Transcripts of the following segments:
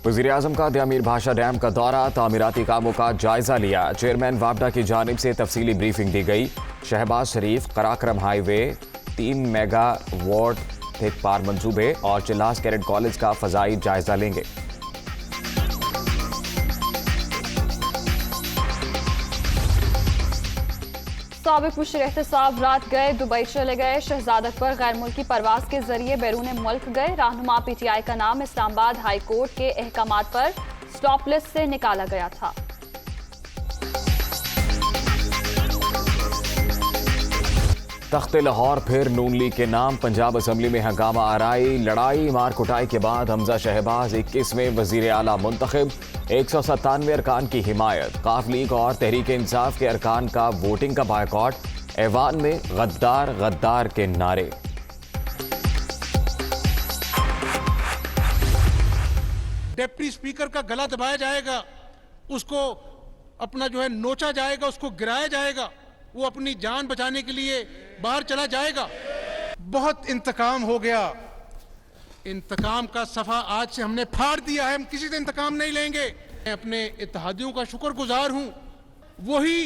वज़ीर-ए-आज़म का दियामीर भाषा डैम का दौरा, तामीराती कामों का जायजा लिया। चेयरमैन वापडा की जानिब से तफसीली ब्रीफिंग दी गई। Shahbaz Sharif Karakoram highway 3 mega watt थिक पार मंसूबे और चिल्लास कैडेट कॉलेज का फजाई जायजा लेंगे। साबिक मुशीर एहतसाब रात गए दुबई चले गए। शहजाद अकबर गैर मुल्की परवाज के जरिए बैरून मुल्क गए। रहनुमा PTI का नाम इस्लामाबाद हाई कोर्ट के अहकामात पर स्टॉप लिस्ट से निकाला गया था। तख्ते लाहौर फिर नून लीग के नाम, पंजाब असम्बली में हंगामा आराई, लड़ाई मार कुटाई के बाद हमजा शहबाज 21वें वजीर आला मुंतखब। 197 अरकान की हिमायत। काफ लीग और तहरीक इंसाफ के अरकान का वोटिंग का बायकॉट। ऐवान में गद्दार गद्दार के नारे। डिप्टी स्पीकर का गला दबाया जाएगा, उसको अपना जो है नोचा जाएगा, उसको गिराया जाएगा, वो अपनी जान बचाने के लिए बाहर चला जाएगा। बहुत इंतकाम हो गया। इंतकाम का सफा आज से हमने फाड़ दिया है। हम किसी से इंतकाम नहीं लेंगे। मैं अपने इत्तेहादियों का शुक्रगुजार हूं। वही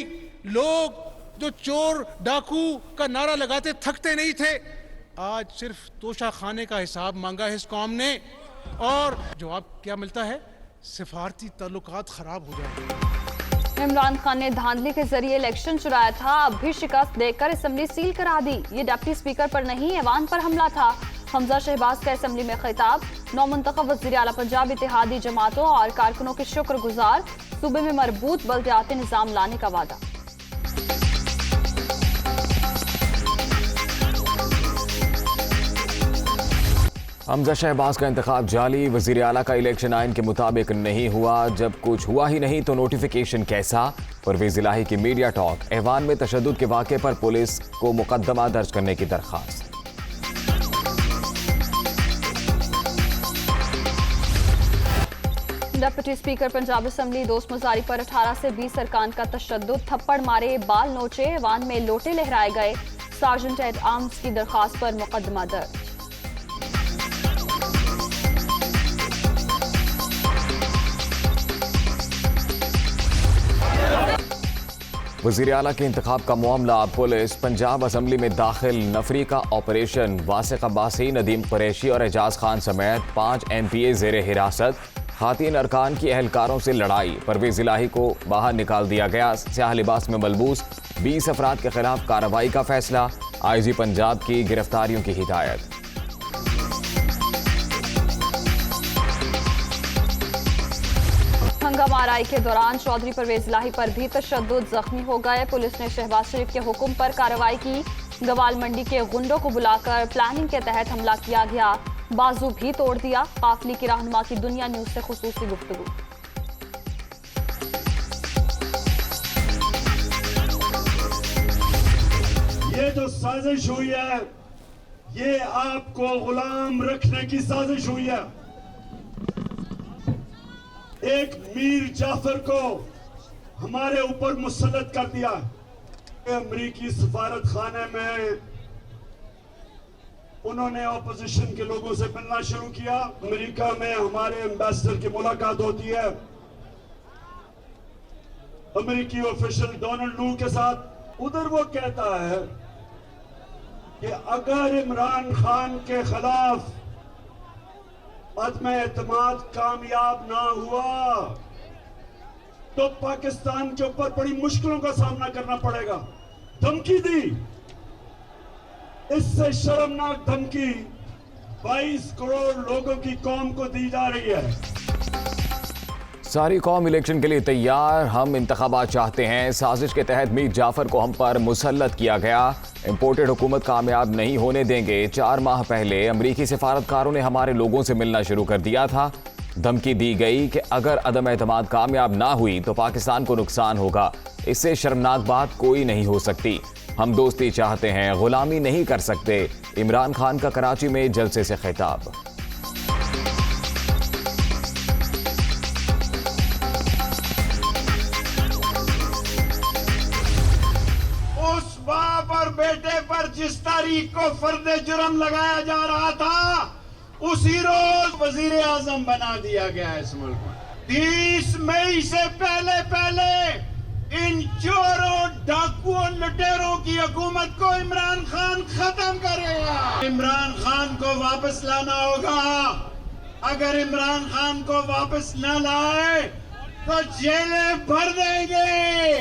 लोग जो चोर डाकू का नारा लगाते थकते नहीं थे, आज सिर्फ तोशा खाने का हिसाब मांगा है इस कौम ने। और जवाब क्या मिलता है? सिफारती ताल्लुकात खराब हो जाएंगे। इमरान खान ने धांधली के जरिए इलेक्शन चुराया था, अब भी शिकस्त देकर असेंबली सील करा दी। ये डिप्टी स्पीकर पर नहीं, ऐवान पर हमला था। हमजा शहबाज का असेंबली में खिताब। नौमुंतखब वज़ीर आला पंजाब इत्तेहादी जमातों और कारकुनों के शुक्रगुजार। सूबे में मरबूत बल्दियाती निज़ाम लाने का वादा। हमजा शहबाज का इंतखाब जाली, वज़ीर आला का इलेक्शन आइन के मुताबिक नहीं हुआ। जब कुछ हुआ ही नहीं तो नोटिफिकेशन कैसा? परवेज़ इलाही की मीडिया टॉक। ऐवान में तशद्दुद के वाक़े पर पुलिस को मुकदमा दर्ज करने की दरख्वास्त। डिप्टी स्पीकर पंजाब असेंबली दोस्त मुजारी पर 18 से 20 अरकान का तशद्दुद, थप्पड़ मारे, बाल नोचे, ऐवान में लोटे लहराए गए। सार्जेंट एट आर्म्स की दरख्वास्त पर मुकदमा दर्ज। वज़ीर आला के इंतखाब का मामला। पुलिस पंजाब असम्बली में दाखिल नफरी का ऑपरेशन। वासिक अब्बासी, नदीम कुरैशी और एजाज खान समेत 5 MPA ज़ेरे हिरासत। खातीन अरकान की अहलकारों से लड़ाई, परवेज़ इलाही को बाहर निकाल दिया गया। स्याह लिबास में मलबूस 20 अफराद के खिलाफ कार्रवाई का फैसला। IG पंजाब की गिरफ्तारियों की हिदायत। हंगामा आराई के दौरान चौधरी परवेज इलाही पर भी तशद्दुद, जख्मी हो गए। पुलिस ने शहबाज शरीफ के हुक्म पर कार्रवाई की। गवाल मंडी के गुंडों को बुलाकर प्लानिंग के तहत हमला किया गया, बाजू भी तोड़ दिया। काफिले की रहनुमा की दुनिया न्यूज से खुसूसी गुफ्तगू। ये जो साजिश हुई है, ये आपको गुलाम रखने की साजिश हुई है। एक मीर जाफर को हमारे ऊपर मुसल्लत कर दिया। अमरीकी सफारत खाने में उन्होंने ऑपोजिशन के लोगों से मिलना शुरू किया। अमेरिका में हमारे एम्बेसडर की मुलाकात होती है अमेरिकी ऑफिशियल डोनाल्ड लू के साथ। उधर वो कहता है कि अगर इमरान खान के खिलाफ अदम एतमाद कामयाब ना हुआ तो पाकिस्तान के ऊपर बड़ी मुश्किलों का सामना करना पड़ेगा। धमकी दी। इससे शर्मनाक धमकी 22 करोड़ लोगों की कौम को दी जा रही है। सारी कौम इलेक्शन के लिए तैयार, हम इंतखाबात चाहते हैं। साजिश के तहत मीर जाफर को हम पर मुसल्लत किया गया। इंपोर्टेड हुकूमत कामयाब नहीं होने देंगे। 4 माह पहले अमरीकी सिफारतकारों ने हमारे लोगों से मिलना शुरू कर दिया था। धमकी दी गई कि अगर अदम एतमाद कामयाब ना हुई तो पाकिस्तान को नुकसान होगा। इससे शर्मनाक बात कोई नहीं हो सकती। हम दोस्ती चाहते हैं, गुलामी नहीं कर सकते। इमरान खान का कराची में जलसे से खिताब। उस बाप और बेटे पर जिस तारीख को फर्द जुर्म लगाया जा रहा था, उसी रोज वजीर आजम बना दिया गया है इस मुल्क में। 30 मई से पहले इन चोरों, डाकुओं, लुटेरों की हुकूमत को इमरान खान खत्म करेगा। इमरान खान को वापस लाना होगा। अगर इमरान खान को वापस न लाए तो जेलें भर देंगे।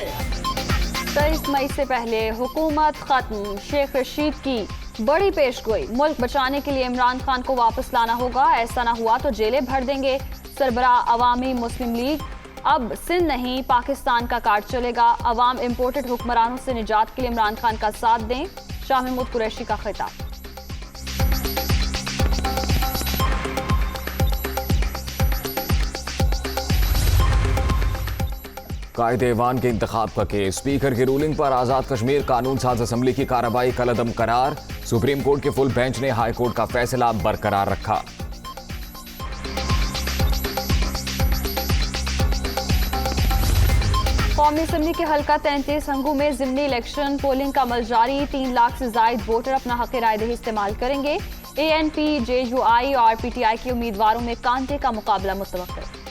23 मई से पहले हुकूमत खत्म, शेख रशीद की बड़ी पेशगोई। मुल्क बचाने के लिए इमरान खान को वापस लाना होगा, ऐसा ना हुआ तो जेलें भर देंगे। सरबराह अवामी मुस्लिम लीग, अब सिंध नहीं पाकिस्तान का कार्ड चलेगा। अवाम इंपोर्टेड हुक्मरानों से निजात के लिए इमरान खान का साथ दें, शाह महमूद कुरैशी का खिताब। कायदे-ए-वान के इंतखाब का केस, स्पीकर की रूलिंग पर आजाद कश्मीर कानून साज असम्बली की कार्रवाई कलअदम करार। सुप्रीम कोर्ट के फुल बेंच ने हाई कोर्ट का फैसला बरकरार रखा। कौमी असम्बली के हल्का 33 हंगू में ज़िमनी इलेक्शन पोलिंग का अमल जारी। 3 लाख से जायद वोटर अपना हक रायदही इस्तेमाल करेंगे। ANP, JUI और PTI के उम्मीदवारों में कांटे का मुकाबला मुतवक्किल।